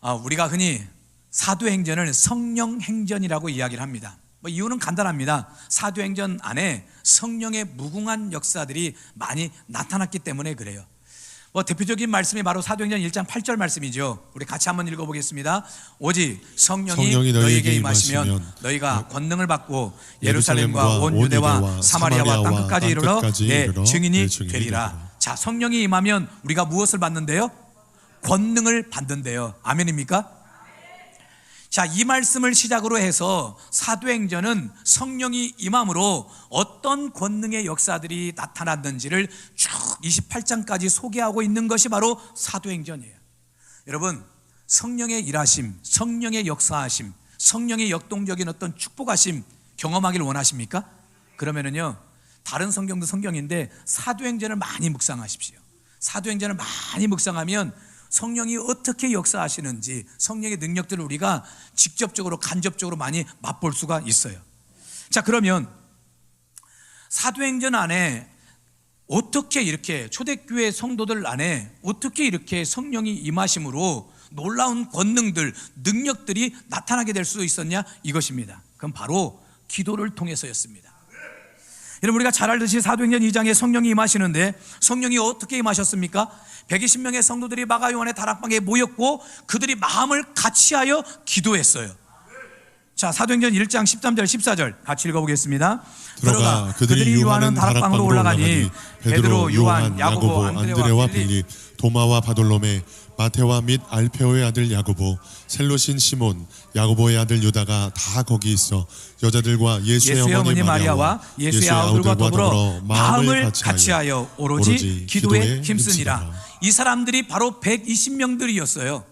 우리가 흔히 사도행전을 성령행전이라고 이야기를 합니다. 이유는 간단합니다. 사도행전 안에 성령의 무궁한 역사들이 많이 나타났기 때문에 그래요. 대표적인 말씀이 바로 사도행전 1장 8절 말씀이죠. 우리 같이 한번 읽어보겠습니다. 오직 성령이 너희에게 임하시면 너희가 권능을 받고 예루살렘과 온 유대와 사마리아와 땅끝까지 이르러 내 증인이 되리라. 자, 성령이 임하면 우리가 무엇을 받는데요? 권능을 받는데요. 아멘입니까? 자, 이 말씀을 시작으로 해서 사도행전은 성령이 임함으로 어떤 권능의 역사들이 나타났는지를 쭉 28장까지 소개하고 있는 것이 바로 사도행전이에요. 여러분, 성령의 일하심, 성령의 역사하심, 성령의 역동적인 어떤 축복하심 경험하기를 원하십니까? 그러면은요, 다른 성경도 성경인데 사도행전을 많이 묵상하십시오. 사도행전을 많이 묵상하면 성령이 어떻게 역사하시는지, 성령의 능력들을 우리가 직접적으로 간접적으로 많이 맛볼 수가 있어요. 자, 그러면 사도행전 안에 어떻게 이렇게 초대교회 성도들 안에 어떻게 이렇게 성령이 임하심으로 놀라운 권능들, 능력들이 나타나게 될 수 있었냐? 이것입니다. 그건 바로 기도를 통해서였습니다. 여러분, 우리가 잘 알듯이 사도행전 2장에 성령이 임하시는데 성령이 어떻게 임하셨습니까? 120명의 성도들이 마가요한의 다락방에 모였고 그들이 마음을 같이하여 기도했어요. 자, 사도행전 1장 13절 14절 같이 읽어보겠습니다. 들어가 그들이 유하는 다락방으로 올라가니 베드로, 요한, 야고보, 안드레와 빌립, 도마와 바돌로메, 마테와 및 알페오의 아들 야고보, 셀로신 시몬, 야고보의 아들 유다가 다 거기 있어 여자들과 예수의 어머니 마리아와 예수의 아우들과 더불어 마음을 같이하여 오로지 기도에 힘쓰니라. 이 사람들이 바로 120명들이었어요.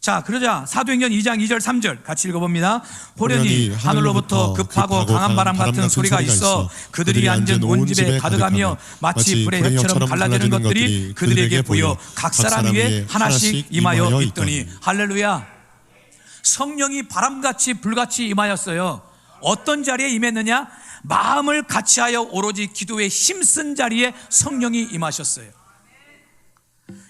자, 그러자 사도행전 2장 2절 3절 같이 읽어봅니다. 호련히 하늘로부터 급하고 강한 바람 같은 소리가 있어 그들이 앉은 온 집에 가득하며 마치 불의 혀처럼 갈라지는 것들이 그들에게 보여 각 사람 위에 하나씩 임하여 있더니. 할렐루야. 성령이 바람같이 불같이 임하였어요. 어떤 자리에 임했느냐? 마음을 같이하여 오로지 기도에 힘쓴 자리에 성령이 임하셨어요.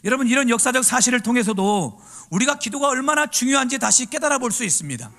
여러분, 이런 역사적 사실을 통해서도 우리가 기도가 얼마나 중요한지 다시 깨달아 볼 수 있습니다.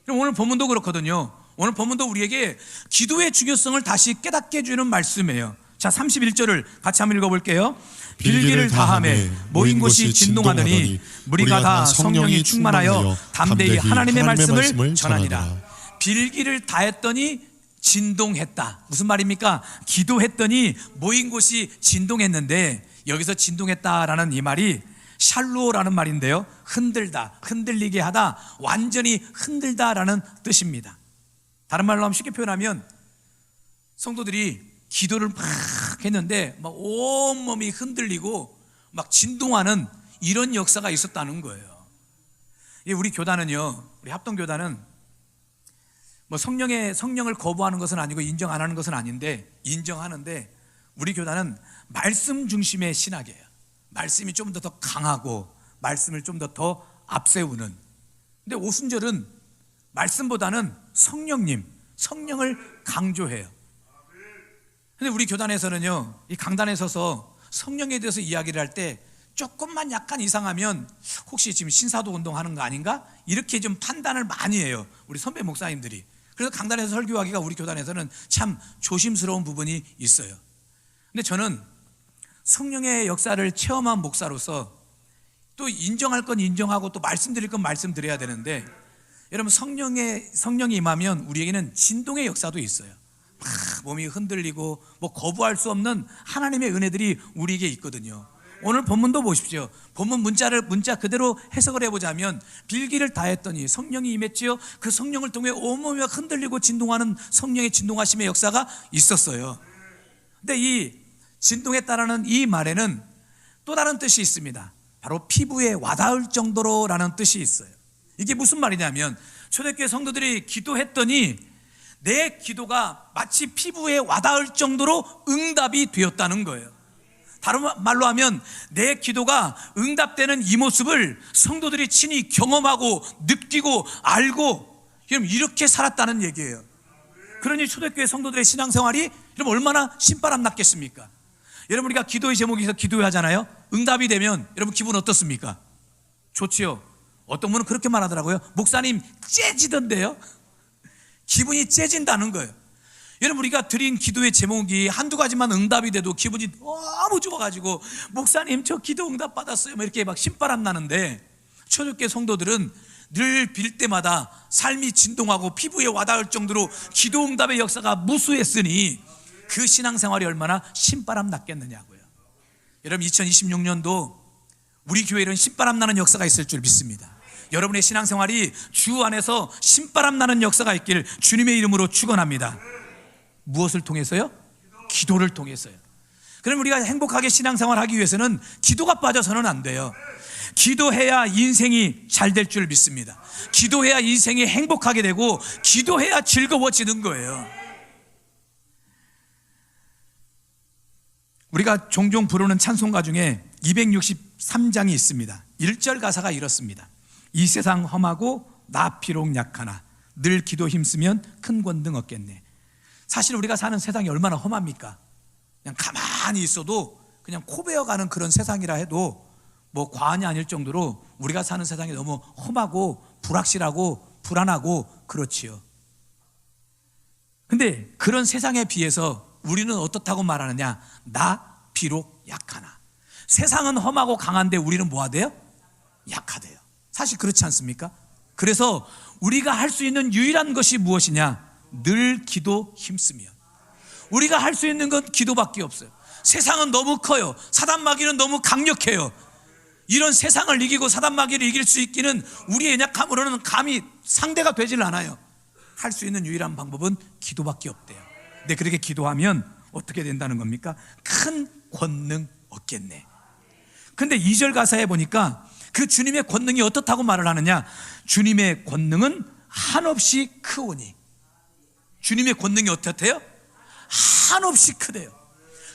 오늘 본문도 그렇거든요. 오늘 본문도 우리에게 기도의 중요성을 다시 깨닫게 해주는 말씀이에요. 자, 31절을 같이 한번 읽어볼게요. 빌기를 다하매 모인 곳이 진동하더니 무리가 다 성령이 충만하여 담대히 하나님의 말씀을 전하니라. 빌기를 다했더니 진동했다. 무슨 말입니까? 기도했더니 모인 곳이 진동했는데, 여기서 진동했다라는 이 말이 샬루오라는 말인데요, 흔들다, 흔들리게 하다, 완전히 흔들다라는 뜻입니다. 다른 말로 하면 쉽게 표현하면 성도들이 기도를 막 했는데 막 온몸이 흔들리고 막 진동하는 이런 역사가 있었다는 거예요. 우리 교단은요, 우리 합동교단은 성령을 거부하는 것은 아니고 인정 안 하는 것은 아닌데, 인정하는데 우리 교단은 말씀 중심의 신학이에요. 말씀이 좀 더 강하고 말씀을 좀 더 앞세우는. 근데 오순절은 말씀보다는 성령을 강조해요. 근데 우리 교단에서는요, 이 강단에 서서 성령에 대해서 이야기를 할 때 조금만 약간 이상하면 혹시 지금 신사도 운동하는 거 아닌가? 이렇게 좀 판단을 많이 해요, 우리 선배 목사님들이. 그래서 강단에서 설교하기가 우리 교단에서는 참 조심스러운 부분이 있어요. 근데 저는 성령의 역사를 체험한 목사로서 또 인정할 건 인정하고 또 말씀드릴 건 말씀드려야 되는데, 여러분, 성령이 임하면 우리에게는 진동의 역사도 있어요. 막 몸이 흔들리고 거부할 수 없는 하나님의 은혜들이 우리에게 있거든요. 오늘 본문도 보십시오. 본문 문자 그대로 해석을 해보자면 빌기를 다했더니 성령이 임했지요. 그 성령을 통해 온몸이 흔들리고 진동하는 성령의 진동하심의 역사가 있었어요. 근데 이 진동했다라는 이 말에는 또 다른 뜻이 있습니다. 바로 피부에 와닿을 정도로라는 뜻이 있어요. 이게 무슨 말이냐면, 초대교회 성도들이 기도했더니 내 기도가 마치 피부에 와닿을 정도로 응답이 되었다는 거예요. 다른 말로 하면 내 기도가 응답되는 이 모습을 성도들이 친히 경험하고 느끼고 알고 이렇게 살았다는 얘기예요. 그러니 초대교회 성도들의 신앙생활이 여러분 얼마나 신바람 났겠습니까? 여러분, 우리가 기도의 제목에서 기도하잖아요. 응답이 되면 여러분 기분 어떻습니까? 좋지요. 어떤 분은 그렇게 말하더라고요. 목사님 째지던데요. 기분이 째진다는 거예요. 여러분, 우리가 드린 기도의 제목이 한두 가지만 응답이 돼도 기분이 너무 좋아가지고 목사님 저 기도 응답 받았어요 이렇게 막 신바람 나는데, 초대교회 성도들은 늘 빌 때마다 삶이 진동하고 피부에 와닿을 정도로 기도 응답의 역사가 무수했으니 그 신앙생활이 얼마나 신바람 났겠느냐고요. 여러분, 2026년도 우리 교회는 신바람 나는 역사가 있을 줄 믿습니다. 여러분의 신앙생활이 주 안에서 신바람 나는 역사가 있길 주님의 이름으로 축원합니다. 무엇을 통해서요? 기도를 통해서요. 그럼 우리가 행복하게 신앙생활 하기 위해서는 기도가 빠져서는 안 돼요. 기도해야 인생이 잘 될 줄 믿습니다. 기도해야 인생이 행복하게 되고 기도해야 즐거워지는 거예요. 우리가 종종 부르는 찬송가 중에 263장이 있습니다. 1절 가사가 이렇습니다. 이 세상 험하고 나 비록 약하나 늘 기도 힘쓰면 큰 권능 얻겠네. 사실 우리가 사는 세상이 얼마나 험합니까? 그냥 가만히 있어도 그냥 코베어가는 그런 세상이라 해도 뭐 과언이 아닐 정도로 우리가 사는 세상이 너무 험하고 불확실하고 불안하고 그렇지요. 근데 그런 세상에 비해서 우리는 어떻다고 말하느냐? 나 비록 약하나. 세상은 험하고 강한데 우리는 뭐가 돼요? 약하대요. 사실 그렇지 않습니까? 그래서 우리가 할 수 있는 유일한 것이 무엇이냐? 늘 기도 힘쓰면. 우리가 할 수 있는 건 기도밖에 없어요. 세상은 너무 커요. 사단마귀는 너무 강력해요. 이런 세상을 이기고 사단마귀를 이길 수 있기는 우리의 약함으로는 감히 상대가 되질 않아요. 할 수 있는 유일한 방법은 기도밖에 없대요. 근데 그렇게 기도하면 어떻게 된다는 겁니까? 큰 권능 얻겠네. 근데 2절 가사에 보니까 그 주님의 권능이 어떻다고 말을 하느냐? 주님의 권능은 한없이 크오니. 주님의 권능이 어떻대요? 한없이 크대요.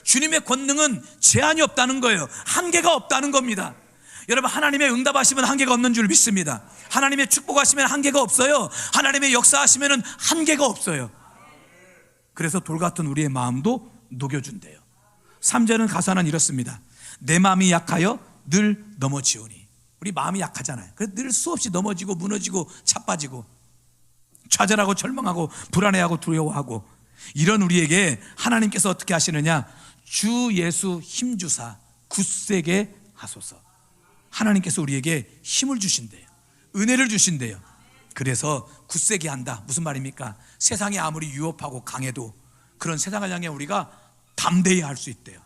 주님의 권능은 제한이 없다는 거예요. 한계가 없다는 겁니다. 여러분, 하나님의 응답하시면 한계가 없는 줄 믿습니다. 하나님의 축복하시면 한계가 없어요. 하나님의 역사하시면 한계가 없어요. 그래서 돌같은 우리의 마음도 녹여준대요. 3절은 가사는 이렇습니다. 내 마음이 약하여 늘 넘어지오니. 우리 마음이 약하잖아요. 그래서 늘 수없이 넘어지고 무너지고 자빠지고 좌절하고 절망하고 불안해하고 두려워하고, 이런 우리에게 하나님께서 어떻게 하시느냐? 주 예수 힘주사 굳세게 하소서. 하나님께서 우리에게 힘을 주신대요. 은혜를 주신대요. 그래서 굳세게 한다. 무슨 말입니까? 세상이 아무리 유업하고 강해도 그런 세상을 향해 우리가 담대히 할 수 있대요.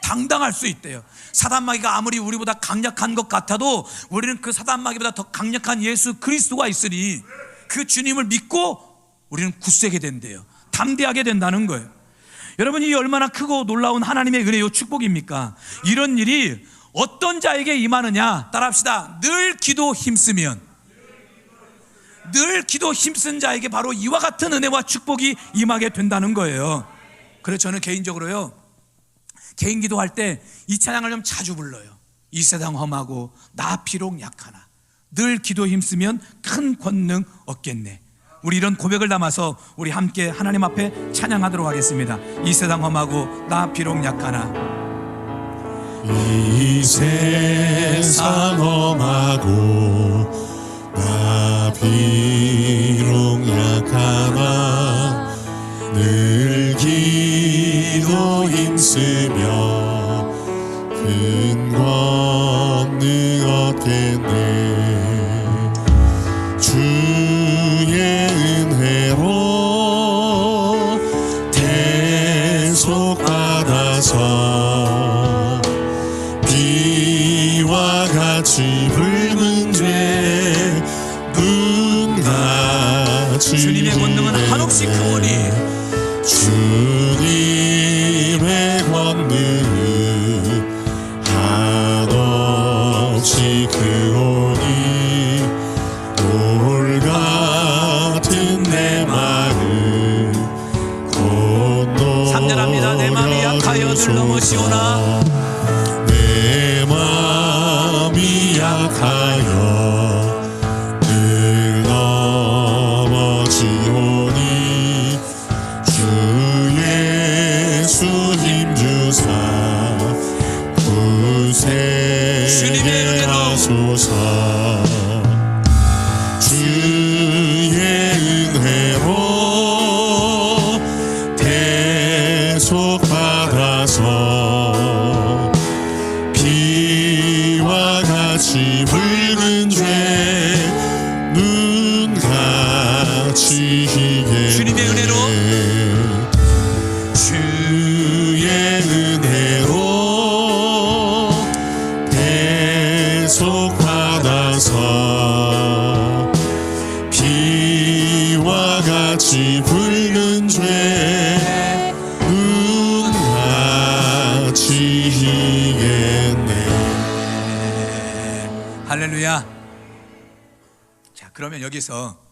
당당할 수 있대요. 사단마귀가 아무리 우리보다 강력한 것 같아도 우리는 그 사단마귀보다 더 강력한 예수 그리스도가 있으니 그 주님을 믿고 우리는 굳세게 된대요. 담대하게 된다는 거예요. 여러분, 이 얼마나 크고 놀라운 하나님의 은혜요 축복입니까? 이런 일이 어떤 자에게 임하느냐? 따라합시다. 늘 기도 힘쓰면. 늘 기도 힘쓴 자에게 바로 이와 같은 은혜와 축복이 임하게 된다는 거예요. 그래서 저는 개인적으로요, 개인 기도할 때 이 찬양을 좀 자주 불러요. 이 세상 험하고 나 비록 약하나 늘 기도 힘쓰면 큰 권능 얻겠네. 우리 이런 고백을 담아서 우리 함께 하나님 앞에 찬양하도록 하겠습니다. 이 세상 험하고 나 비록 약하나. 이 세상 험하고 나 비록 약하나 늘 기도 힘쓰며 큰 권능 얻겠네. 주의 은혜로 대속받아서 비와 같이 붉은 죄 눈같이 주님의 권능은 한없이 크오니. 주님의 권능은 한없이 크오니 돌 같은 내 마음 삼년합니다. 내 마음이 약하여 늘 넘어지오나. 내 마음이 약하여 늘 넘어지오니 주 예수 힘주사 주님의 굳세게 은혜로. 하소서. 주의 은혜로 대속받아서 비와 같이 붉은 죄 눈같이 희게 주님의 은혜로 주의 은혜로 대속받아서 비와 같이 붉은 죄 눈같이 희겠네. 할렐루야. 자, 그러면 여기서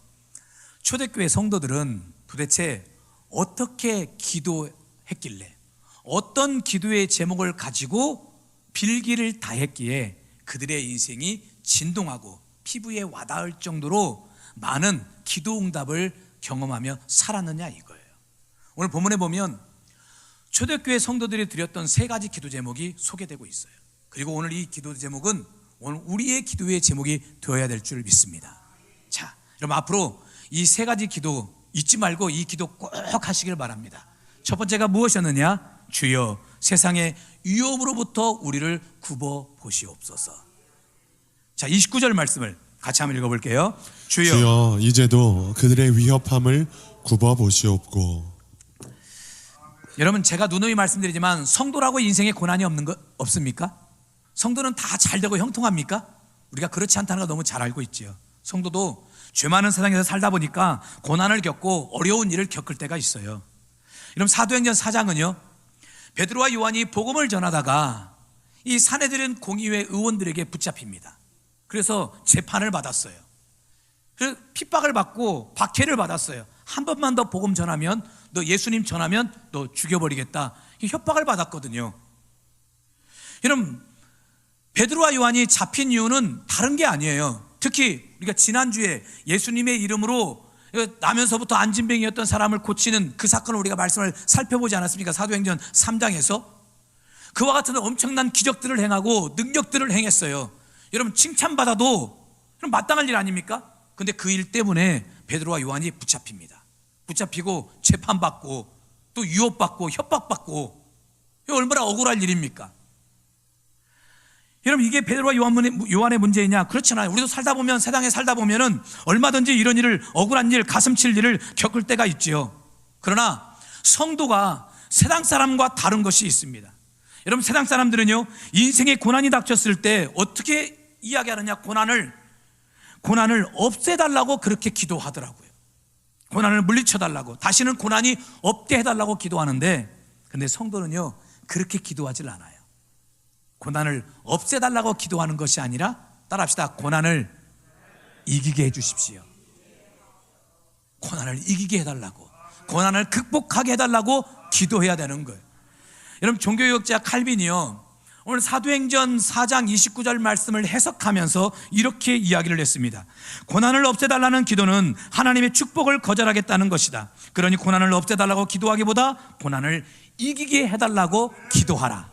초대교회 성도들은 도대체 어떻게 기도했길래, 어떤 기도의 제목을 가지고 빌기를 다했기에 그들의 인생이 진동하고 피부에 와닿을 정도로 많은 기도 응답을 경험하며 살았느냐 이거예요. 오늘 본문에 보면 초대교회 성도들이 드렸던 세 가지 기도 제목이 소개되고 있어요. 그리고 오늘 이 기도 제목은 오늘 우리의 기도의 제목이 되어야 될 줄 믿습니다. 자, 그럼 앞으로 이 세 가지 기도 잊지 말고 이 기도 꼭 하시길 바랍니다. 첫 번째가 무엇이었느냐? 주여 세상의 위협으로부터 우리를 굽어 보시옵소서. 자, 29절 말씀을 같이 한번 읽어볼게요. 주여 이제도 그들의 위협함을 굽어 보시옵고. 여러분, 제가 누누이 말씀드리지만 성도라고 인생에 고난이 없는 거 없습니까? 성도는 다 잘되고 형통합니까? 우리가 그렇지 않다는 거 너무 잘 알고 있지요. 성도도 죄 많은 세상에서 살다 보니까 고난을 겪고 어려운 일을 겪을 때가 있어요. 여러분, 사도행전 4장은요 베드로와 요한이 복음을 전하다가 이 산헤드린 공의회 의원들에게 붙잡힙니다. 그래서 재판을 받았어요. 그래서 핍박을 받고 박해를 받았어요. 한 번만 더 복음 전하면, 너 예수님 전하면 너 죽여버리겠다, 협박을 받았거든요. 여러분, 베드로와 요한이 잡힌 이유는 다른 게 아니에요. 특히 우리가 지난주에 예수님의 이름으로 나면서부터 안진뱅이였던 사람을 고치는 그 사건을 우리가 말씀을 살펴보지 않았습니까? 사도행전 3장에서 그와 같은 엄청난 기적들을 행하고 능력들을 행했어요. 여러분, 칭찬받아도 마땅할 일 아닙니까? 근데 그 일 때문에 베드로와 요한이 붙잡힙니다. 붙잡히고 재판받고 또 유혹받고 협박받고, 얼마나 억울할 일입니까? 여러분, 이게 베드로와 요한의 문제이냐? 그렇잖아요. 우리도 살다 보면, 세상에 살다 보면은 얼마든지 이런 일을, 억울한 일, 가슴 칠 일을 겪을 때가 있지요. 그러나 성도가 세상 사람과 다른 것이 있습니다. 여러분, 세상 사람들은요 인생에 고난이 닥쳤을 때 어떻게 이야기하느냐? 고난을 없애달라고 그렇게 기도하더라고요. 고난을 물리쳐달라고, 다시는 고난이 없게 해달라고 기도하는데, 근데 성도는요 그렇게 기도하질 않아요. 고난을 없애달라고 기도하는 것이 아니라, 따라합시다, 고난을 이기게 해주십시오. 고난을 이기게 해달라고, 고난을 극복하게 해달라고 기도해야 되는 거예요. 여러분, 종교개혁자 칼빈이요 오늘 사도행전 4장 29절 말씀을 해석하면서 이렇게 이야기를 했습니다. 고난을 없애달라는 기도는 하나님의 축복을 거절하겠다는 것이다. 그러니 고난을 없애달라고 기도하기보다 고난을 이기게 해달라고 기도하라.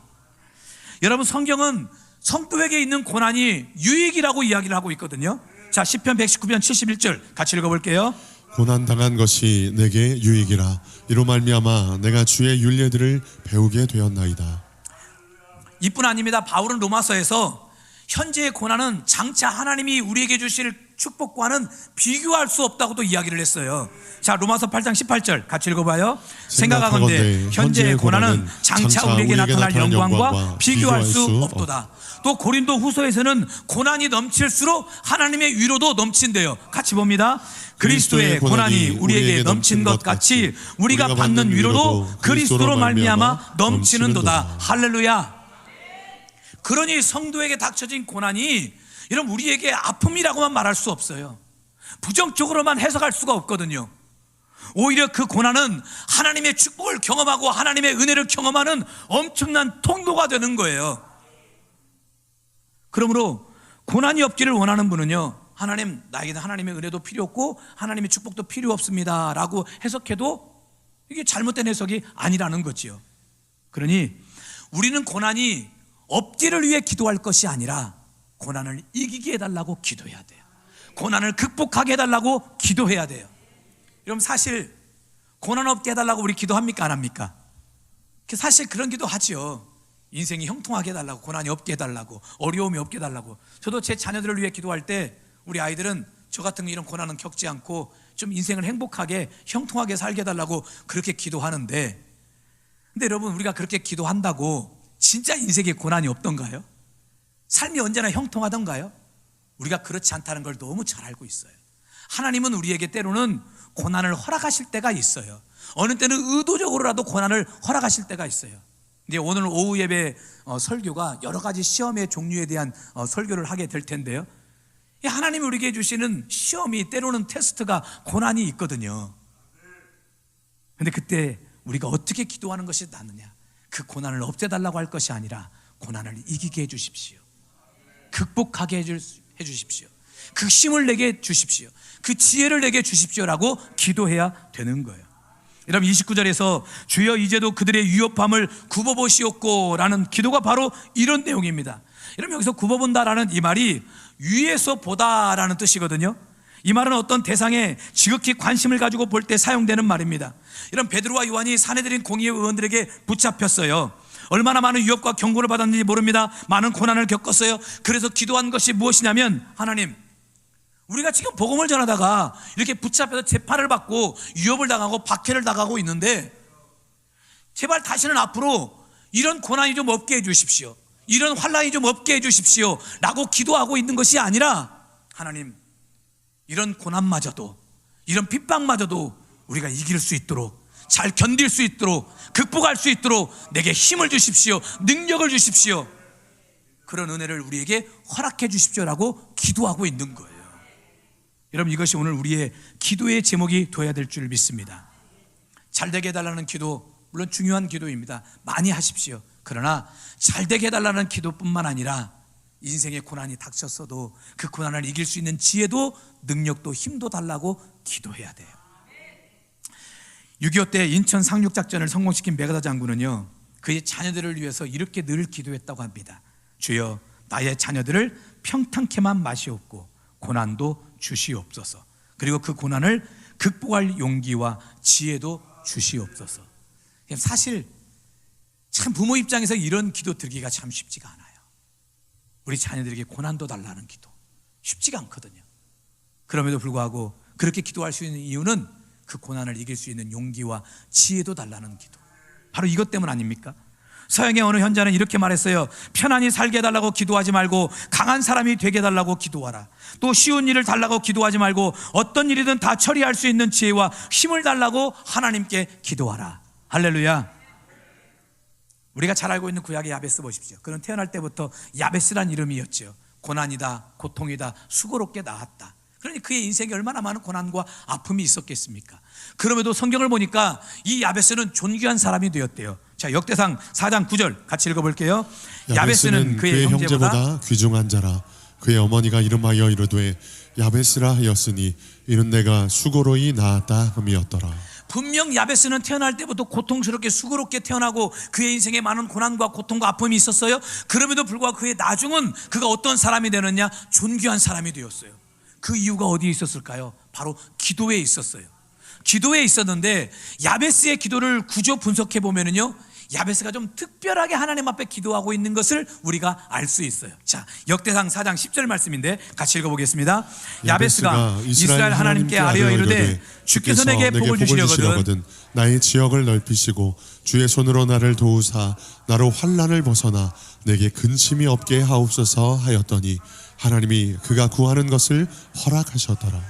여러분, 성경은 성도에게 있는 고난이 유익이라고 이야기를 하고 있거든요. 자, 시편 119편 71절 같이 읽어볼게요. 고난당한 것이 내게 유익이라. 이로 말미암아 내가 주의 율례들을 배우게 되었나이다. 이뿐 아닙니다. 바울은 로마서에서 현재의 고난은 장차 하나님이 우리에게 주실 축복과는 비교할 수 없다고도 이야기를 했어요. 자, 로마서 8장 18절 같이 읽어봐요. 생각하건대 현재의 고난은 장차 우리에게 나타날 영광과 비교할 수 없도다. 또 고린도 후서에서는 고난이 넘칠수록 하나님의 위로도 넘친대요. 같이 봅니다. 그리스도의 고난이 우리에게 넘친 것 같이 우리가 받는 위로도 그리스도로 말미암아 넘치는도다. 할렐루야. 그러니 성도에게 닥쳐진 고난이, 여러분, 우리에게 아픔이라고만 말할 수 없어요. 부정적으로만 해석할 수가 없거든요. 오히려 그 고난은 하나님의 축복을 경험하고 하나님의 은혜를 경험하는 엄청난 통로가 되는 거예요. 그러므로 고난이 없기를 원하는 분은요, 하나님, 나에게는 하나님의 은혜도 필요 없고 하나님의 축복도 필요 없습니다 라고 해석해도 이게 잘못된 해석이 아니라는 거지요. 그러니 우리는 고난이 없기를 위해 기도할 것이 아니라 고난을 이기게 해달라고 기도해야 돼요. 고난을 극복하게 해달라고 기도해야 돼요. 여러분, 사실 고난 없게 해달라고 우리 기도합니까, 안 합니까? 사실 그런 기도 하죠. 인생이 형통하게 해달라고, 고난이 없게 해달라고, 어려움이 없게 해달라고. 저도 제 자녀들을 위해 기도할 때 우리 아이들은 저 같은 이런 고난은 겪지 않고 좀 인생을 행복하게 형통하게 살게 해달라고 그렇게 기도하는데, 근데 여러분, 우리가 그렇게 기도한다고 진짜 인생에 고난이 없던가요? 삶이 언제나 형통하던가요? 우리가 그렇지 않다는 걸 너무 잘 알고 있어요. 하나님은 우리에게 때로는 고난을 허락하실 때가 있어요. 어느 때는 의도적으로라도 고난을 허락하실 때가 있어요. 근데 오늘 오후 예배 설교가 여러 가지 시험의 종류에 대한 설교를 하게 될 텐데요, 하나님이 우리에게 주시는 시험이, 때로는 테스트가 고난이 있거든요. 근데 그때 우리가 어떻게 기도하는 것이 낫느냐? 그 고난을 없애달라고 할 것이 아니라 고난을 이기게 해주십시오. 극복하게 해주십시오. 그 힘을 내게 주십시오. 그 지혜를 내게 주십시오라고 기도해야 되는 거예요. 여러분, 29절에서 주여 이제도 그들의 위협함을 굽어보시옵고 라는 기도가 바로 이런 내용입니다. 여러분, 여기서 굽어본다라는 이 말이 위에서 보다라는 뜻이거든요. 이 말은 어떤 대상에 지극히 관심을 가지고 볼 때 사용되는 말입니다. 이런 베드로와 요한이 사내들인 공의회 의원들에게 붙잡혔어요. 얼마나 많은 위협과 경고를 받았는지 모릅니다. 많은 고난을 겪었어요. 그래서 기도한 것이 무엇이냐면, 하나님, 우리가 지금 복음을 전하다가 이렇게 붙잡혀서 재판을 받고 위협을 당하고 박해를 당하고 있는데, 제발 다시는 앞으로 이런 고난이 좀 없게 해주십시오, 이런 환난이 좀 없게 해주십시오 라고 기도하고 있는 것이 아니라, 하나님, 이런 고난마저도, 이런 핍박마저도 우리가 이길 수 있도록, 잘 견딜 수 있도록, 극복할 수 있도록 내게 힘을 주십시오, 능력을 주십시오, 그런 은혜를 우리에게 허락해 주십시오라고 기도하고 있는 거예요. 여러분, 이것이 오늘 우리의 기도의 제목이 되어야 될 줄 믿습니다. 잘되게 해달라는 기도, 물론 중요한 기도입니다. 많이 하십시오. 그러나 잘되게 해달라는 기도뿐만 아니라 인생의 고난이 닥쳤어도 그 고난을 이길 수 있는 지혜도 능력도 힘도 달라고 기도해야 돼요. 6.25 때 인천 상륙작전을 성공시킨 메가다 장군은요, 그의 자녀들을 위해서 이렇게 늘 기도했다고 합니다. 주여, 나의 자녀들을 평탄케만 마시옵고 고난도 주시옵소서. 그리고 그 고난을 극복할 용기와 지혜도 주시옵소서. 사실 참 부모 입장에서 이런 기도 드리기가 참 쉽지가 않아요. 우리 자녀들에게 고난도 달라는 기도 쉽지가 않거든요. 그럼에도 불구하고 그렇게 기도할 수 있는 이유는 그 고난을 이길 수 있는 용기와 지혜도 달라는 기도, 바로 이것 때문 아닙니까? 서양의 어느 현자는 이렇게 말했어요. 편안히 살게 해달라고 기도하지 말고 강한 사람이 되게 해달라고 기도하라. 또 쉬운 일을 달라고 기도하지 말고 어떤 일이든 다 처리할 수 있는 지혜와 힘을 달라고 하나님께 기도하라. 할렐루야. 우리가 잘 알고 있는 구약의 야베스 보십시오. 그는 태어날 때부터 야베스란 이름이었죠. 고난이다, 고통이다, 수고롭게 낳았다. 그러니 그의 인생에 얼마나 많은 고난과 아픔이 있었겠습니까? 그럼에도 성경을 보니까 이 야베스는 존귀한 사람이 되었대요. 자, 역대상 4장 9절 같이 읽어볼게요. 야베스는 그의 형제보다 귀중한 자라. 그의 어머니가 이름하여 이르되 야베스라 하였으니 이는 내가 수고로이 낳았다 흠이었더라. 분명 야베스는 태어날 때부터 고통스럽게 수고롭게 태어나고 그의 인생에 많은 고난과 고통과 아픔이 있었어요. 그럼에도 불구하고 그의 나중은 그가 어떤 사람이 되느냐? 존귀한 사람이 되었어요. 그 이유가 어디에 있었을까요? 바로 기도에 있었어요. 기도에 있었는데 야베스의 기도를 구조 분석해 보면은요, 야베스가 좀 특별하게 하나님 앞에 기도하고 있는 것을 우리가 알 수 있어요. 자, 역대상 4장 10절 말씀인데 같이 읽어보겠습니다. 야베스가 이스라엘 하나님께 아뢰어 이르되 주께서 내게 복을 주시려거든 나의 지역을 넓히시고 주의 손으로 나를 도우사 나로 환난을 벗어나 내게 근심이 없게 하옵소서 하였더니 하나님이 그가 구하는 것을 허락하셨더라.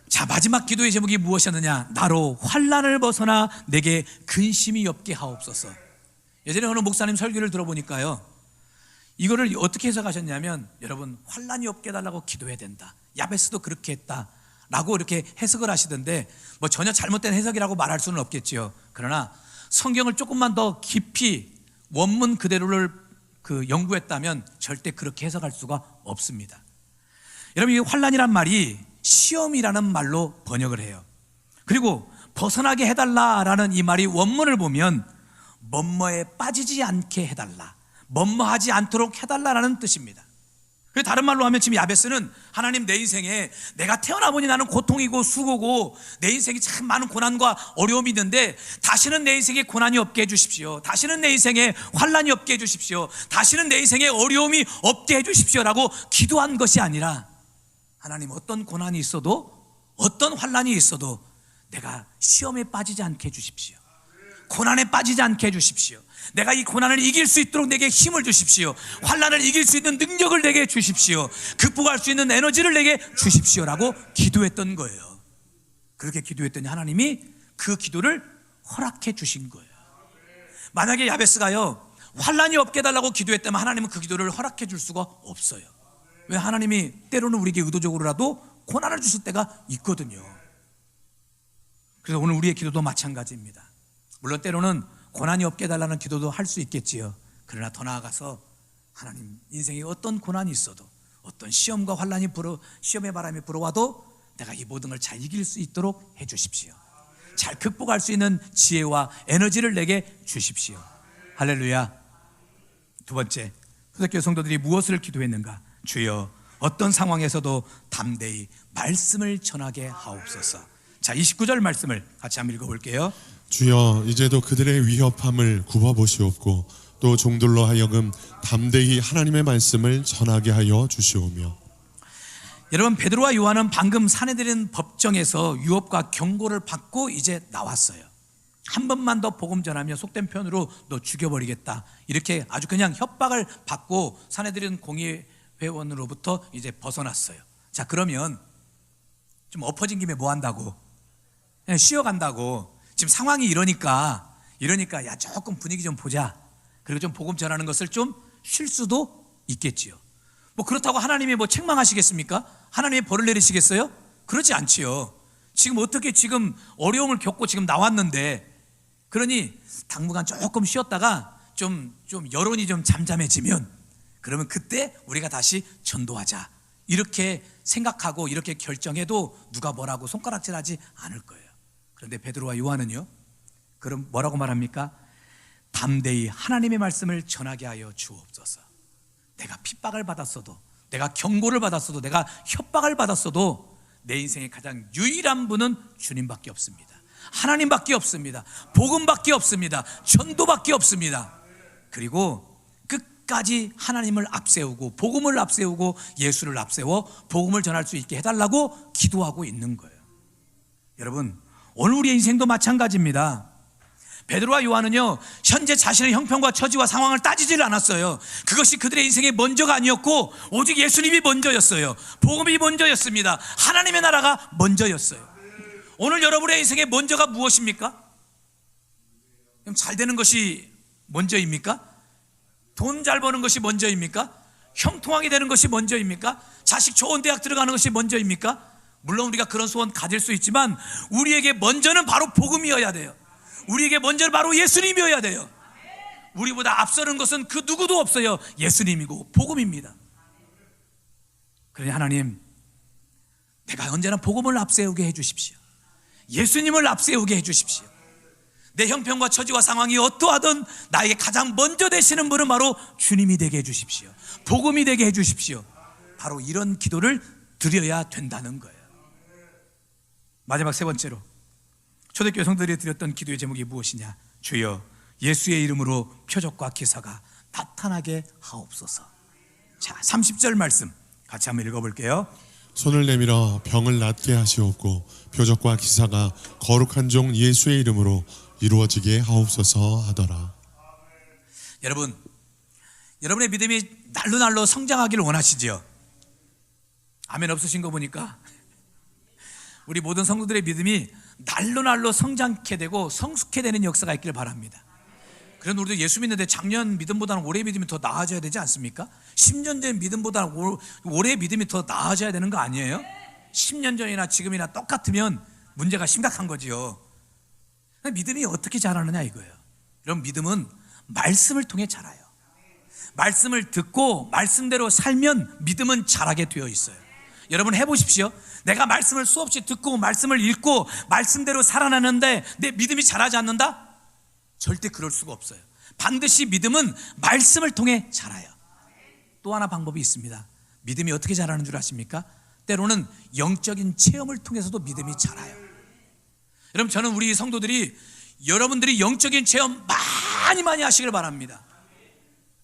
자, 마지막 기도의 제목이 무엇이었느냐? 나로 환난을 벗어나 내게 근심이 없게 하옵소서. 예전에 어느 목사님 설교를 들어보니까요, 이거를 어떻게 해석하셨냐면, 여러분, 환난이 없게 해달라고 기도해야 된다, 야베스도 그렇게 했다 라고 이렇게 해석을 하시던데, 뭐 전혀 잘못된 해석이라고 말할 수는 없겠지요. 그러나 성경을 조금만 더 깊이 원문 그대로를 연구했다면 절대 그렇게 해석할 수가 없습니다. 여러분, 이 환난이란 말이 시험이라는 말로 번역을 해요. 그리고 벗어나게 해달라라는 이 말이 원문을 보면 뭐뭐에 빠지지 않게 해달라, 뭐뭐하지 않도록 해달라라는 뜻입니다. 다른 말로 하면 지금 야베스는 하나님, 내 인생에 내가 태어나 보니 나는 고통이고 수고고 내 인생에 참 많은 고난과 어려움이 있는데 다시는 내 인생에 고난이 없게 해주십시오. 다시는 내 인생에 환난이 없게 해주십시오. 다시는 내 인생에 어려움이 없게 해주십시오라고 기도한 것이 아니라, 하나님, 어떤 고난이 있어도, 어떤 환난이 있어도 내가 시험에 빠지지 않게 해주십시오. 고난에 빠지지 않게 해주십시오. 내가 이 고난을 이길 수 있도록 내게 힘을 주십시오. 환난을 이길 수 있는 능력을 내게 주십시오. 극복할 수 있는 에너지를 내게 주십시오라고 기도했던 거예요. 그렇게 기도했더니 하나님이 그 기도를 허락해 주신 거예요. 만약에 야베스가요 환난이 없게 해달라고 기도했다면 하나님은 그 기도를 허락해 줄 수가 없어요. 왜? 하나님이 때로는 우리에게 의도적으로라도 고난을 주실 때가 있거든요. 그래서 오늘 우리의 기도도 마찬가지입니다. 물론 때로는 고난이 없게 해달라는 기도도 할 수 있겠지요. 그러나 더 나아가서 하나님, 인생에 어떤 고난이 있어도, 어떤 시험과 환난이 시험의 바람이 불어와도 내가 이 모든 걸 잘 이길 수 있도록 해주십시오. 잘 극복할 수 있는 지혜와 에너지를 내게 주십시오. 할렐루야. 두 번째, 초대교회 성도들이 무엇을 기도했는가? 주여, 어떤 상황에서도 담대히 말씀을 전하게 하옵소서. 자, 29절 말씀을 같이 한번 읽어볼게요. 주여, 이제도 그들의 위협함을 굽어보시옵고 또 종들로 하여금 담대히 하나님의 말씀을 전하게 하여 주시오며. 여러분, 베드로와 요한은 방금 사내들인 법정에서 유업과 경고를 받고 이제 나왔어요. 한 번만 더 복음 전하며, 속된 표현으로 너 죽여버리겠다, 이렇게 아주 그냥 협박을 받고 사내들인 공의회원으로부터 이제 벗어났어요. 자, 그러면 좀 엎어진 김에 뭐 한다고? 그냥 쉬어간다고. 지금 상황이 이러니까 야, 조금 분위기 좀 보자, 그리고 좀 복음 전하는 것을 좀 쉴 수도 있겠지요. 뭐 그렇다고 하나님이 뭐 책망하시겠습니까? 하나님이 벌을 내리시겠어요? 그렇지 않지요. 지금 어떻게 지금 어려움을 겪고 지금 나왔는데, 그러니 당분간 조금 쉬었다가 좀 여론이 좀 잠잠해지면, 그러면 그때 우리가 다시 전도하자, 이렇게 생각하고 이렇게 결정해도 누가 뭐라고 손가락질하지 않을 거예요. 그런데 베드로와 요한은요, 그럼 뭐라고 말합니까? 담대히 하나님의 말씀을 전하게 하여 주옵소서. 내가 핍박을 받았어도, 내가 경고를 받았어도, 내가 협박을 받았어도 내 인생의 가장 유일한 분은 주님밖에 없습니다. 하나님밖에 없습니다. 복음밖에 없습니다. 전도밖에 없습니다. 그리고 끝까지 하나님을 앞세우고 복음을 앞세우고 예수를 앞세워 복음을 전할 수 있게 해달라고 기도하고 있는 거예요. 여러분, 오늘 우리의 인생도 마찬가지입니다. 베드로와 요한은요, 현재 자신의 형편과 처지와 상황을 따지질 않았어요. 그것이 그들의 인생의 먼저가 아니었고 오직 예수님이 먼저였어요. 복음이 먼저였습니다. 하나님의 나라가 먼저였어요. 오늘 여러분의 인생의 먼저가 무엇입니까? 잘 되는 것이 먼저입니까? 돈 잘 버는 것이 먼저입니까? 형통하게 되는 것이 먼저입니까? 자식 좋은 대학 들어가는 것이 먼저입니까? 물론 우리가 그런 소원 가질 수 있지만 우리에게 먼저는 바로 복음이어야 돼요. 우리에게 먼저는 바로 예수님이어야 돼요. 우리보다 앞서는 것은 그 누구도 없어요. 예수님이고 복음입니다. 그러니 하나님, 내가 언제나 복음을 앞세우게 해주십시오. 예수님을 앞세우게 해주십시오. 내 형편과 처지와 상황이 어떠하든 나에게 가장 먼저 되시는 분은 바로 주님이 되게 해주십시오. 복음이 되게 해주십시오. 바로 이런 기도를 드려야 된다는 거예요. 마지막 세 번째로, 초대교회 성도들이 드렸던 기도의 제목이 무엇이냐? 주여, 예수의 이름으로 표적과 기사가 나타나게 하옵소서. 자, 30절 말씀 같이 한번 읽어볼게요. 손을 내밀어 병을 낫게 하시옵고 표적과 기사가 거룩한 종 예수의 이름으로 이루어지게 하옵소서 하더라. 여러분, 여러분의 믿음이 날로 날로 성장하기를 원하시죠? 아멘 없으신 거 보니까 우리 모든 성도들의 믿음이 날로 날로 성장케 되고 성숙해 되는 역사가 있기를 바랍니다. 그래서 우리도 예수 믿는데 작년 믿음보다는 올해 믿음이 더 나아져야 되지 않습니까? 10년 전 믿음보다는 올해 믿음이 더 나아져야 되는 거 아니에요? 10년 전이나 지금이나 똑같으면 문제가 심각한 거지요. 믿음이 어떻게 자라느냐 이거예요. 여러분, 믿음은 말씀을 통해 자라요. 말씀을 듣고 말씀대로 살면 믿음은 자라게 되어 있어요. 여러분 해보십시오. 내가 말씀을 수없이 듣고 말씀을 읽고 말씀대로 살아나는데 내 믿음이 자라지 않는다? 절대 그럴 수가 없어요. 반드시 믿음은 말씀을 통해 자라요. 또 하나 방법이 있습니다. 믿음이 어떻게 자라는 줄 아십니까? 때로는 영적인 체험을 통해서도 믿음이 자라요. 여러분, 저는 우리 성도들이 여러분들이 영적인 체험 많이 하시길 바랍니다.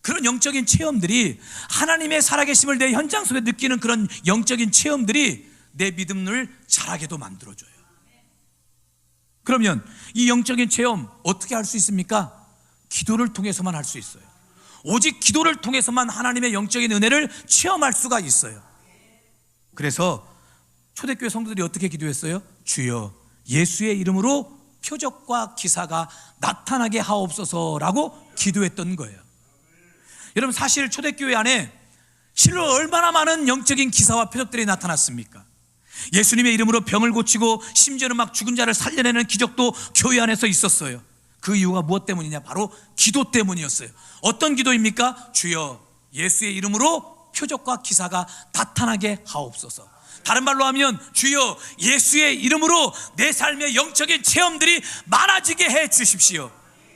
그런 영적인 체험들이, 하나님의 살아계심을 내 현장 속에 느끼는 그런 영적인 체험들이 내 믿음을 자라게도 만들어줘요. 그러면 이 영적인 체험 어떻게 할 수 있습니까? 기도를 통해서만 할 수 있어요. 오직 기도를 통해서만 하나님의 영적인 은혜를 체험할 수가 있어요. 그래서 초대교회 성도들이 어떻게 기도했어요? 주여 예수의 이름으로 표적과 기사가 나타나게 하옵소서라고 기도했던 거예요. 여러분, 사실 초대교회 안에 실로 얼마나 많은 영적인 기사와 표적들이 나타났습니까? 예수님의 이름으로 병을 고치고 심지어는 막 죽은 자를 살려내는 기적도 교회 안에서 있었어요. 그 이유가 무엇 때문이냐? 바로 기도 때문이었어요. 어떤 기도입니까? 주여 예수의 이름으로 표적과 기사가 나타나게 하옵소서. 다른 말로 하면 주여 예수의 이름으로 내 삶의 영적인 체험들이 많아지게 해 주십시오.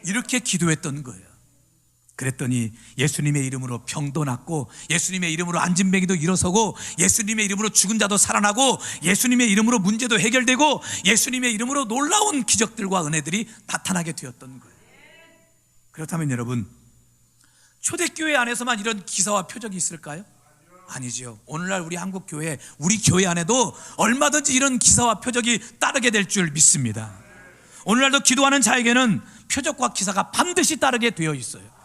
이렇게 기도했던 거예요. 그랬더니 예수님의 이름으로 병도 낫고, 예수님의 이름으로 앉은뱅이도 일어서고, 예수님의 이름으로 죽은 자도 살아나고, 예수님의 이름으로 문제도 해결되고, 예수님의 이름으로 놀라운 기적들과 은혜들이 나타나게 되었던 거예요. 그렇다면 여러분, 초대교회 안에서만 이런 기사와 표적이 있을까요? 아니죠. 오늘날 우리 한국교회, 우리 교회 안에도 얼마든지 이런 기사와 표적이 따르게 될 줄 믿습니다. 오늘날도 기도하는 자에게는 표적과 기사가 반드시 따르게 되어 있어요.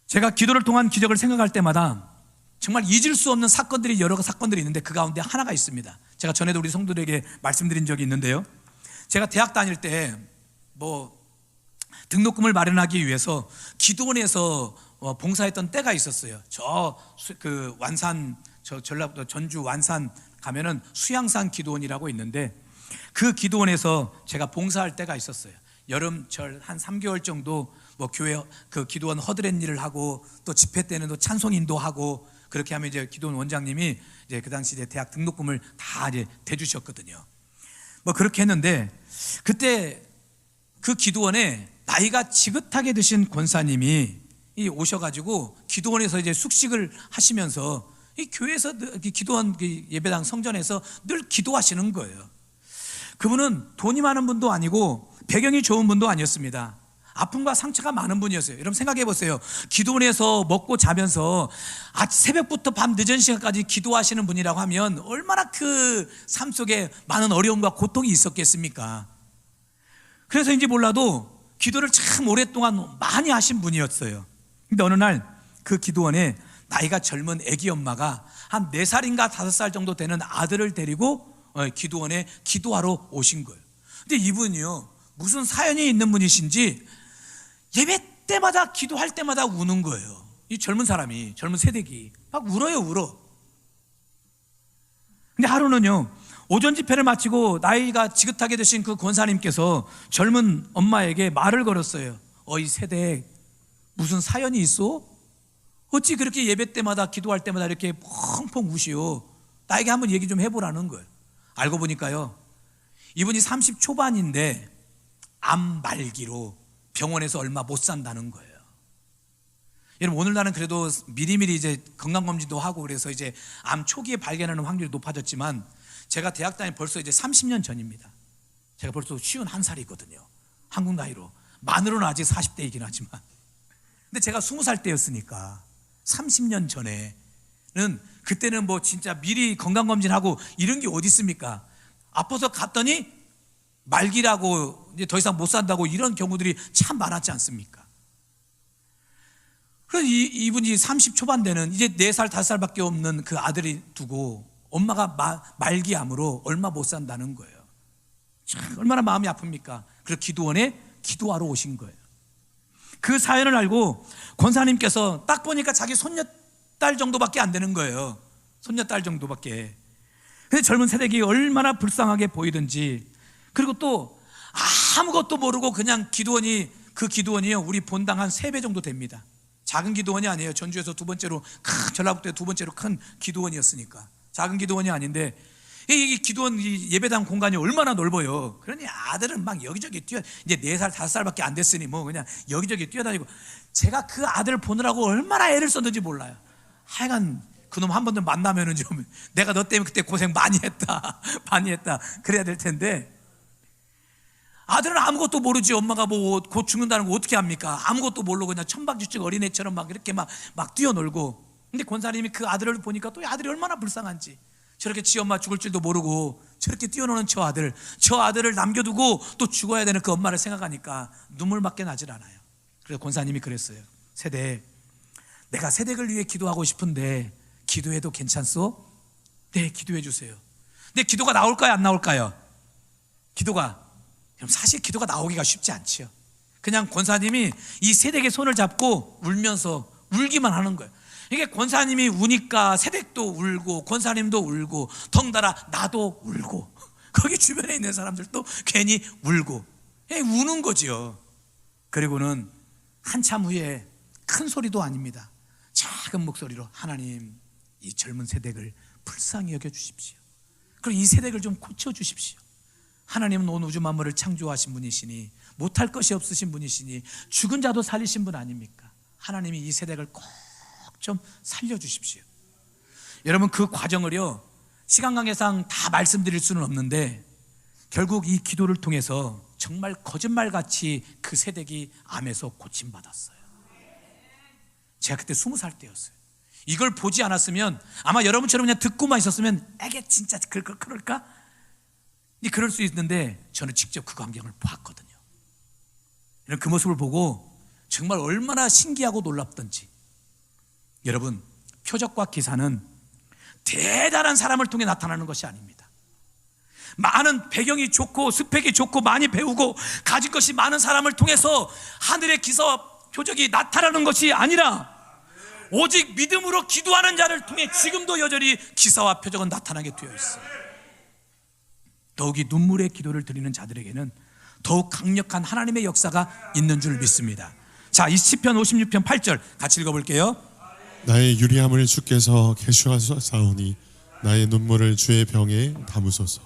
제가 기도를 통한 기적을 생각할 때마다 정말 잊을 수 없는 사건들이, 여러 사건들이 있는데 그 가운데 하나가 있습니다. 제가 전에도 우리 성도들에게 말씀드린 적이 있는데요, 제가 대학 다닐 때 등록금을 마련하기 위해서 기도원에서 봉사했던 때가 있었어요. 전라북도 전주 완산 가면은 수양산 기도원이라고 있는데, 그 기도원에서 제가 봉사할 때가 있었어요. 여름철 한 3개월 정도 교회 그 기도원 허드렛 일을 하고, 또 집회 때는 또 찬송 인도하고, 그렇게 하면 이제 기도원 원장님이 이제 그 당시 이제 대학 등록금을 다 이제 대주셨거든요. 그렇게 했는데, 그때 그 기도원에 나이가 지긋하게 드신 권사님이 오셔가지고 기도원에서 이제 숙식을 하시면서 이 교회에서 기도원 예배당 성전에서 늘 기도하시는 거예요. 그분은 돈이 많은 분도 아니고 배경이 좋은 분도 아니었습니다. 아픔과 상처가 많은 분이었어요. 여러분 생각해 보세요. 기도원에서 먹고 자면서 새벽부터 밤 늦은 시간까지 기도하시는 분이라고 하면 얼마나 그 삶 속에 많은 어려움과 고통이 있었겠습니까? 그래서인지 몰라도 기도를 참 오랫동안 많이 하신 분이었어요. 근데 어느 날 그 기도원에 나이가 젊은 아기 엄마가 한 4살인가 5살 정도 되는 아들을 데리고 기도원에 기도하러 오신 거예요. 근데 이분이요, 무슨 사연이 있는 분이신지 예배 때마다, 기도할 때마다 우는 거예요. 이 젊은 사람이, 젊은 세대기 막 울어. 근데 하루는요, 오전 집회를 마치고 나이가 지긋하게 되신 그 권사님께서 젊은 엄마에게 말을 걸었어요. 이 세대에 무슨 사연이 있어? 어찌 그렇게 예배 때마다, 기도할 때마다 이렇게 펑펑 우시오? 나에게 한번 얘기 좀 해보라는 거예요. 알고 보니까요, 이분이 30 초반인데 암 말기로 병원에서 얼마 못 산다는 거예요. 여러분, 오늘날은 그래도 미리미리 이제 건강검진도 하고 그래서 이제 암 초기에 발견하는 확률이 높아졌지만, 제가 대학 다닐 벌써 이제 30년 전입니다. 제가 벌써 51살이거든요. 한국 나이로. 만으로는 아직 40대이긴 하지만. 근데 제가 20살 때였으니까 30년 전에는, 그때는 진짜 미리 건강검진하고 이런 게 어디 있습니까? 아파서 갔더니 말기라고, 이제 더 이상 못 산다고, 이런 경우들이 참 많았지 않습니까? 그래서 이분이 30 초반 되는 이제 4살 5살밖에 없는 그 아들이 두고 엄마가 말기암으로 얼마 못 산다는 거예요. 참 얼마나 마음이 아픕니까? 그래서 기도원에 기도하러 오신 거예요. 그 사연을 알고 권사님께서 딱 보니까 자기 손녀딸 정도밖에 안 되는 거예요. 손녀딸 정도밖에. 근데 젊은 세대기 얼마나 불쌍하게 보이든지, 그리고 또 아무것도 모르고 그냥 그 기도원이요, 우리 본당 한 3배 정도 됩니다. 작은 기도원이 아니에요. 전주에서 전라북도에 2번째로 큰 기도원이었으니까 작은 기도원이 아닌데, 이 기도원 예배당 공간이 얼마나 넓어요. 그러니 아들은 막 여기저기 이제 4살 5살밖에 안 됐으니 그냥 여기저기 뛰어다니고, 제가 그 아들을 보느라고 얼마나 애를 썼는지 몰라요. 하여간 그놈 한 번 더 만나면은 좀 내가 너 때문에 그때 고생 많이 했다 많이 했다 그래야 될 텐데, 아들은 아무것도 모르지. 엄마가 뭐 곧 죽는다는 거 어떻게 합니까? 아무것도 모르고 그냥 천박지축 어린애처럼 막 이렇게 막 뛰어놀고. 근데 권사님이 그 아들을 보니까 또 아들이 얼마나 불쌍한지, 저렇게 지 엄마 죽을 줄도 모르고 저렇게 뛰어노는 저 아들을 남겨두고 또 죽어야 되는 그 엄마를 생각하니까 눈물밖에 나질 않아요. 그래서 권사님이 그랬어요. 세대, 내가 세댁을 위해 기도하고 싶은데 기도해도 괜찮소? 네, 기도해 주세요. 근데 기도가 나올까요, 안 나올까요? 그럼 사실 기도가 나오기가 쉽지 않지요. 그냥 권사님이 이 세댁의 손을 잡고 울면서 울기만 하는 거예요. 이게 권사님이 우니까 세댁도 울고 권사님도 울고 덩달아 나도 울고 거기 주변에 있는 사람들도 괜히 울고 우는 거지요. 그리고는 한참 후에 큰 소리도 아닙니다. 작은 목소리로, 하나님 이 젊은 세댁을 불쌍히 여겨주십시오. 그리고 이 세댁을 좀 고쳐주십시오. 하나님은 온 우주 만물을 창조하신 분이시니 못할 것이 없으신 분이시니 죽은 자도 살리신 분 아닙니까? 하나님이 이 세대를 꼭 좀 살려주십시오. 여러분, 그 과정을요 시간 관계상 다 말씀드릴 수는 없는데, 결국 이 기도를 통해서 정말 거짓말같이 그 세대기 암에서 고침받았어요. 제가 그때 20살 때였어요. 이걸 보지 않았으면, 아마 여러분처럼 그냥 듣고만 있었으면 에게 진짜 그럴까? 그럴 수 있는데 저는 직접 그 광경을 봤거든요. 그 모습을 보고 정말 얼마나 신기하고 놀랍던지. 여러분, 표적과 기사는 대단한 사람을 통해 나타나는 것이 아닙니다. 많은 배경이 좋고 스펙이 좋고 많이 배우고 가진 것이 많은 사람을 통해서 하늘의 기사와 표적이 나타나는 것이 아니라 오직 믿음으로 기도하는 자를 통해 지금도 여전히 기사와 표적은 나타나게 되어 있어요. 더욱이 눈물의 기도를 드리는 자들에게는 더욱 강력한 하나님의 역사가 있는 줄 믿습니다. 자, 이 시편 56편 8절 같이 읽어볼게요. 나의 유리함을 주께서 계수하사오니 나의 눈물을 주의 병에 담으소서.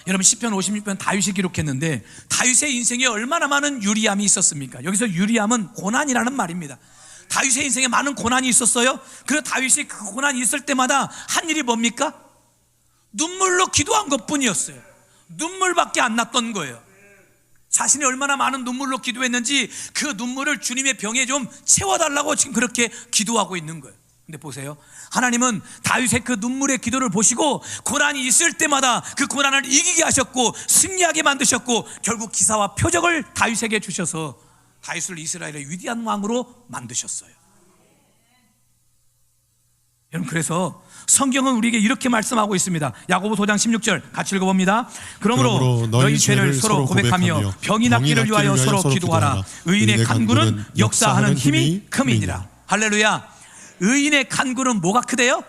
여러분, 시편 56편 다윗이 기록했는데 다윗의 인생에 얼마나 많은 유리함이 있었습니까? 여기서 유리함은 고난이라는 말입니다. 다윗의 인생에 많은 고난이 있었어요. 그래서 다윗이 그 고난이 있을 때마다 한 일이 뭡니까? 눈물로 기도한 것뿐이었어요. 눈물밖에 안 났던 거예요. 자신이 얼마나 많은 눈물로 기도했는지 그 눈물을 주님의 병에 좀 채워달라고 지금 그렇게 기도하고 있는 거예요. 근데 보세요, 하나님은 다윗의 그 눈물의 기도를 보시고 고난이 있을 때마다 그 고난을 이기게 하셨고 승리하게 만드셨고 결국 기사와 표적을 다윗에게 주셔서 다윗을 이스라엘의 위대한 왕으로 만드셨어요. 여러분, 그래서 성경은 우리에게 이렇게 말씀하고 있습니다. 야고보 5장 16절 같이 읽어봅니다. 그러므로 너희 죄를 서로 고백하며 병이 낫기를 위하여 서로 기도하라. 의인의 간구는 역사하는 힘이 큼이니라. 할렐루야. 의인의 간구는 뭐가 크대요?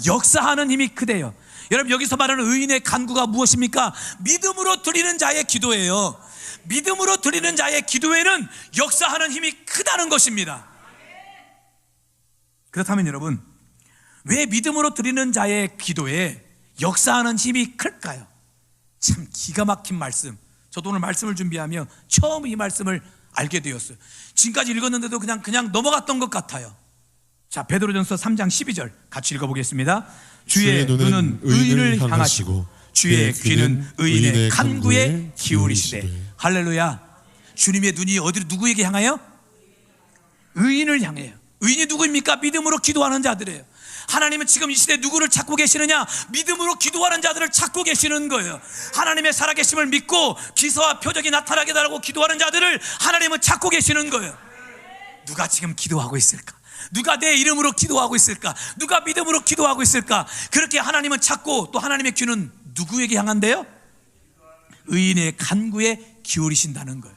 역사하는 힘이 크대요. 여러분, 여기서 말하는 의인의 간구가 무엇입니까? 믿음으로 드리는 자의 기도예요. 믿음으로 드리는 자의 기도에는 역사하는 힘이 크다는 것입니다. 그렇다면 여러분, 왜 믿음으로 드리는 자의 기도에 역사하는 힘이 클까요? 참 기가 막힌 말씀. 저도 오늘 말씀을 준비하며 처음 이 말씀을 알게 되었어요. 지금까지 읽었는데도 그냥 넘어갔던 것 같아요. 자, 베드로전서 3장 12절 같이 읽어보겠습니다. 주의 눈은 의인을 향하시고 주의 귀는 의인의 간구에 기울이시되. 할렐루야. 주님의 눈이 어디로, 누구에게 향하여? 의인을 향해요. 의인이 누구입니까? 믿음으로 기도하는 자들이에요. 하나님은 지금 이 시대에 누구를 찾고 계시느냐? 믿음으로 기도하는 자들을 찾고 계시는 거예요. 하나님의 살아계심을 믿고 기사와 표적이 나타나게 달라고 기도하는 자들을 하나님은 찾고 계시는 거예요. 누가 지금 기도하고 있을까? 누가 내 이름으로 기도하고 있을까? 누가 믿음으로 기도하고 있을까? 그렇게 하나님은 찾고, 또 하나님의 귀는 누구에게 향한대요? 의인의 간구에 기울이신다는 거예요.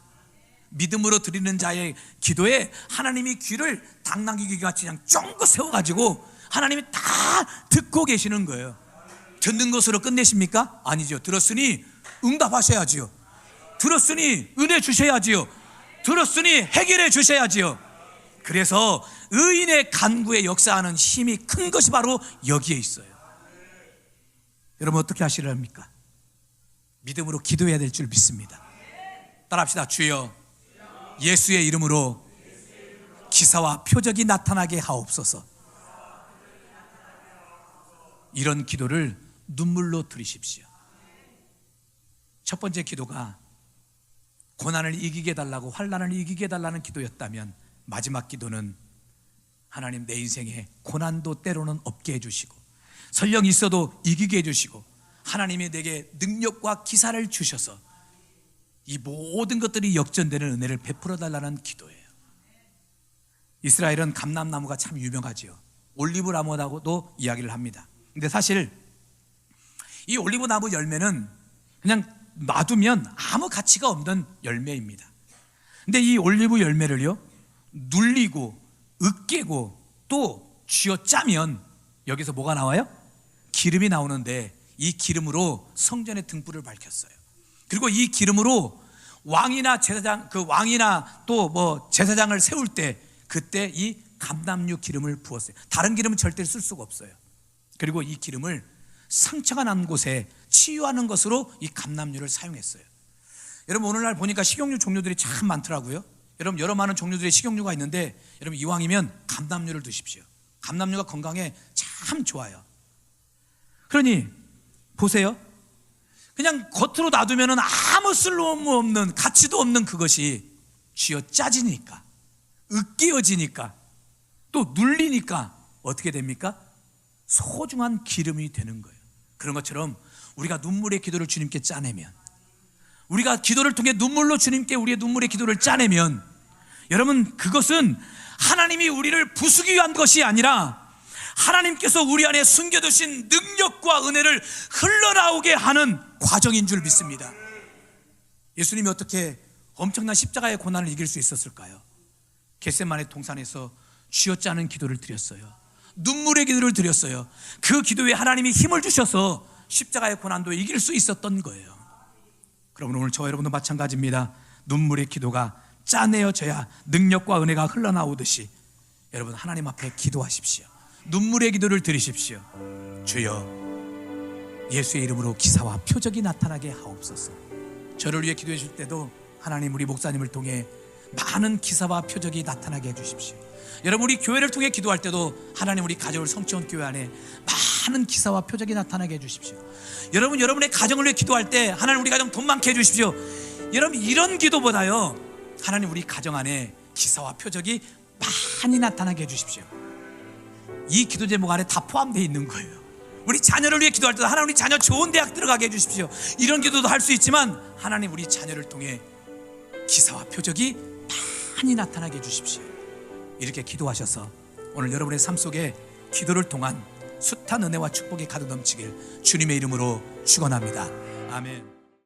믿음으로 드리는 자의 기도에 하나님이 귀를 당나귀같이 그냥 쫑긋 세워가지고 하나님이 다 듣고 계시는 거예요. 듣는 것으로 끝내십니까? 아니죠. 들었으니 응답하셔야지요. 들었으니 은혜 주셔야지요. 들었으니 해결해 주셔야지요. 그래서 의인의 간구에 역사하는 힘이 큰 것이 바로 여기에 있어요. 여러분, 어떻게 하시렵니까? 믿음으로 기도해야 될 줄 믿습니다. 따라합시다. 주여, 예수의 이름으로 기사와 표적이 나타나게 하옵소서. 이런 기도를 눈물로 드리십시오. 첫 번째 기도가 고난을 이기게 해달라고, 환난을 이기게 해달라는 기도였다면, 마지막 기도는 하나님 내 인생에 고난도 때로는 없게 해주시고 설령 있어도 이기게 해주시고 하나님이 내게 능력과 기사를 주셔서 이 모든 것들이 역전되는 은혜를 베풀어 달라는 기도예요. 이스라엘은 감람나무가 참 유명하지요. 올리브나무라고도 이야기를 합니다. 근데 사실 이 올리브나무 열매는 그냥 놔두면 아무 가치가 없는 열매입니다. 근데 이 올리브 열매를요, 눌리고 으깨고 또 쥐어짜면 여기서 뭐가 나와요? 기름이 나오는데 이 기름으로 성전의 등불을 밝혔어요. 그리고 이 기름으로 왕이나 제사장, 그 왕이나 또 뭐 제사장을 세울 때 그때 이 감람류 기름을 부었어요. 다른 기름은 절대 쓸 수가 없어요. 그리고 이 기름을 상처가 난 곳에 치유하는 것으로 이 감람류를 사용했어요. 여러분 오늘날 보니까 식용유 종류들이 참 많더라고요. 여러분 여러 많은 종류들의 식용유가 있는데 여러분 이왕이면 감람류를 드십시오. 감람류가 건강에 참 좋아요. 그러니 보세요. 그냥 겉으로 놔두면 아무 쓸모없는, 가치도 없는 그것이 쥐어 짜지니까, 으깨어지니까, 또 눌리니까 어떻게 됩니까? 소중한 기름이 되는 거예요. 그런 것처럼 우리가 눈물의 기도를 주님께 짜내면, 우리가 기도를 통해 눈물로 주님께 우리의 눈물의 기도를 짜내면, 여러분 그것은 하나님이 우리를 부수기 위한 것이 아니라 하나님께서 우리 안에 숨겨두신 능력과 은혜를 흘러나오게 하는 과정인 줄 믿습니다. 예수님이 어떻게 엄청난 십자가의 고난을 이길 수 있었을까요? 겟세마네 동산에서 쥐어짜는 기도를 드렸어요. 눈물의 기도를 드렸어요. 그 기도에 하나님이 힘을 주셔서 십자가의 고난도 이길 수 있었던 거예요. 그러면 오늘 저와 여러분도 마찬가지입니다. 눈물의 기도가 짜내어져야 능력과 은혜가 흘러나오듯이 여러분 하나님 앞에 기도하십시오. 눈물의 기도를 드리십시오. 주여 예수의 이름으로 기사와 표적이 나타나게 하옵소서. 저를 위해 기도해 줄 때도 하나님 우리 목사님을 통해 많은 기사와 표적이 나타나게 해주십시오. 여러분 우리 교회를 통해 기도할 때도 하나님 우리 가정을 성취원 교회 안에 많은 기사와 표적이 나타나게 해주십시오. 여러분 여러분의 가정을 위해 기도할 때 하나님 우리 가정 돈 많게 해주십시오. 여러분 이런 기도보다요 하나님 우리 가정 안에 기사와 표적이 많이 나타나게 해주십시오. 이 기도 제목 안에 다 포함되어 있는 거예요. 우리 자녀를 위해 기도할 때도 하나님 우리 자녀 좋은 대학 들어가게 해주십시오. 이런 기도도 할 수 있지만 하나님 우리 자녀를 통해 기사와 표적이 많이 나타나게 해주십시오. 이렇게 기도하셔서 오늘 여러분의 삶 속에 기도를 통한 숱한 은혜와 축복이 가득 넘치길 주님의 이름으로 축원합니다. 아멘.